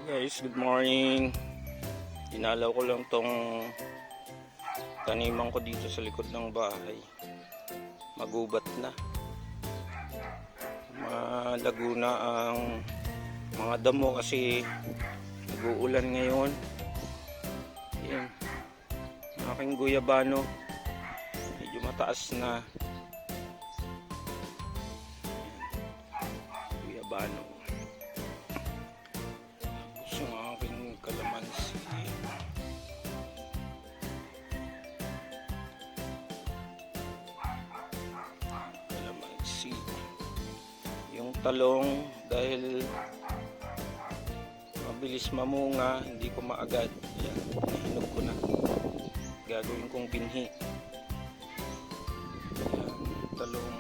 Guys, good morning. Dinalaw ko lang tong taniman ko dito sa likod ng bahay. Magubat na. Malago na ang mga damo kasi nag-uulan ngayon. Ayan. Aking guyabano medyo mataas na. Ayan. Guyabano. Yung aking kalamansi. Yung talong, dahil mabilis mamunga, hindi ko maagad. Yan, hinahinog ko na. Gagawin kong binhi. Yan, talong.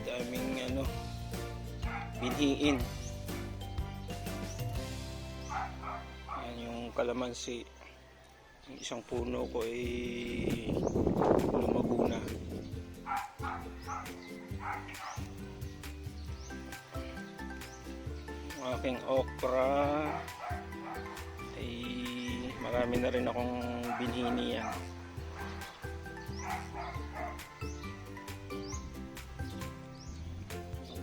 Daming binhiin. Yan yung kalamansi. Yung isang puno ko ay lumago na. Yung aking okra ay marami na rin akong binhini yan.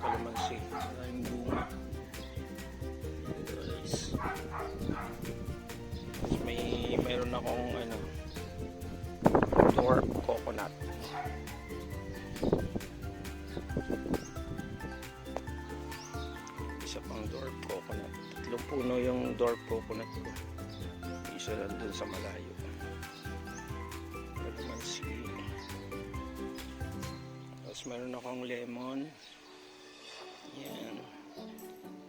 Kalamansi, maraming bunga. Guys, mayroon akong dwarf coconut. Isa pang dwarf coconut. 3 puno yung dwarf coconut ko. Isa lang dun sa malayo. Kalamansi. Tapos mayroon akong lemon. Yan.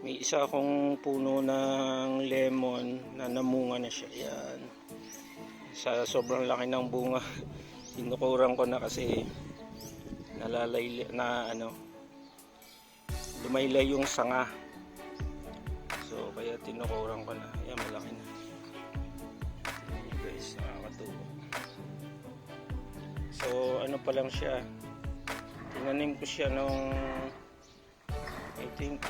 May isa akong puno ng lemon na namunga na siya. Yan. Sa sobrang laki ng bunga, tinukuran ko na kasi nalalay na lumaylay yung sanga. So kaya tinukuran ko na. Yan, malaki na. Yan guys, nakakatuwa. So pa lang siya. Tinanim ko siya nung I think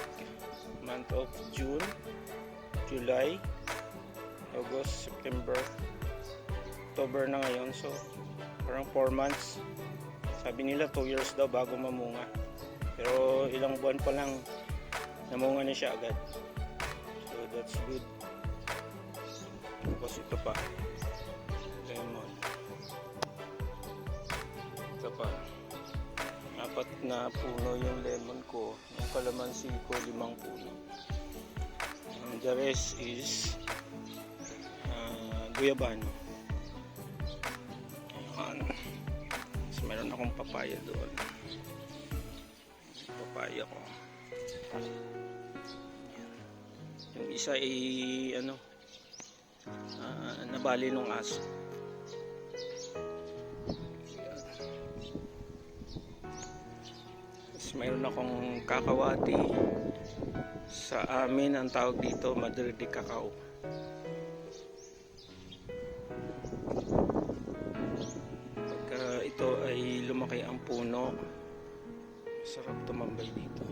month of June, July, August, September, October na ngayon. So parang 4 months. Sabi nila 2 years daw bago mamunga. Pero ilang buwan pa lang namunga na siya agad. So that's good. Tapos ito pa, lemon. Ito pa, 4 na puno yung lemon ko. Yung kalamansi ko 5 puno. And the rest is guyabano. Ayan. So, meron akong papaya doon. Papaya ko. Yung isa ay nabali nung aso. Mayroon akong kakawati. Sa amin ang tawag dito Madre de Cacao. Pagka ito ay lumaki ang puno, sarap tumambay dito.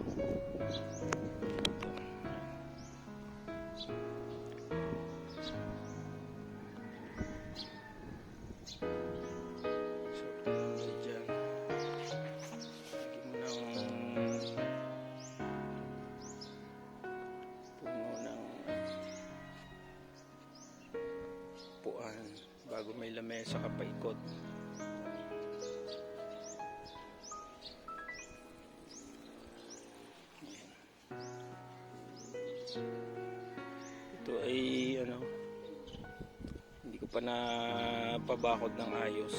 Bago may lamesa ka paikot. Ito ay hindi ko pa napabakod ng ayos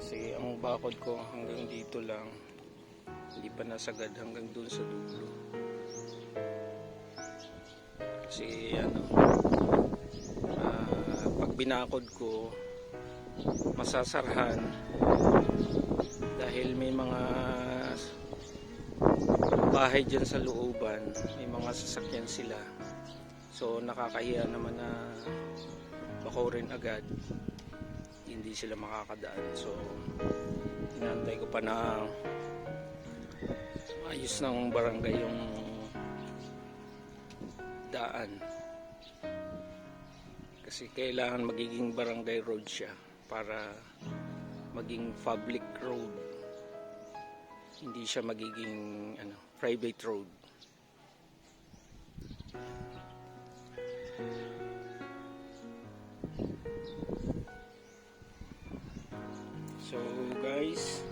kasi ang bakod ko hanggang dito lang, hindi pa nasagad hanggang dun sa dulo kasi pag binakod ko masasarhan dahil may mga bahay dyan sa looban, may mga sasakyan sila, so nakakahiya naman na bakurin agad, hindi sila makakadaan. So inantay ko pa na ayos ng barangay yung daan, kasi kailangan magiging barangay road siya para maging public road, hindi siya magiging private road. So guys,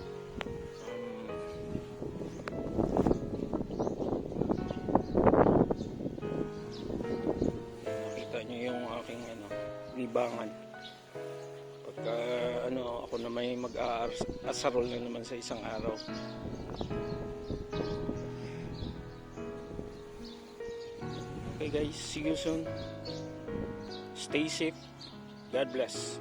nakita nyo yung aking libangan. Pagka ako na may mag-aasarol na naman sa isang araw. Okay guys, see you soon. Stay safe. God bless.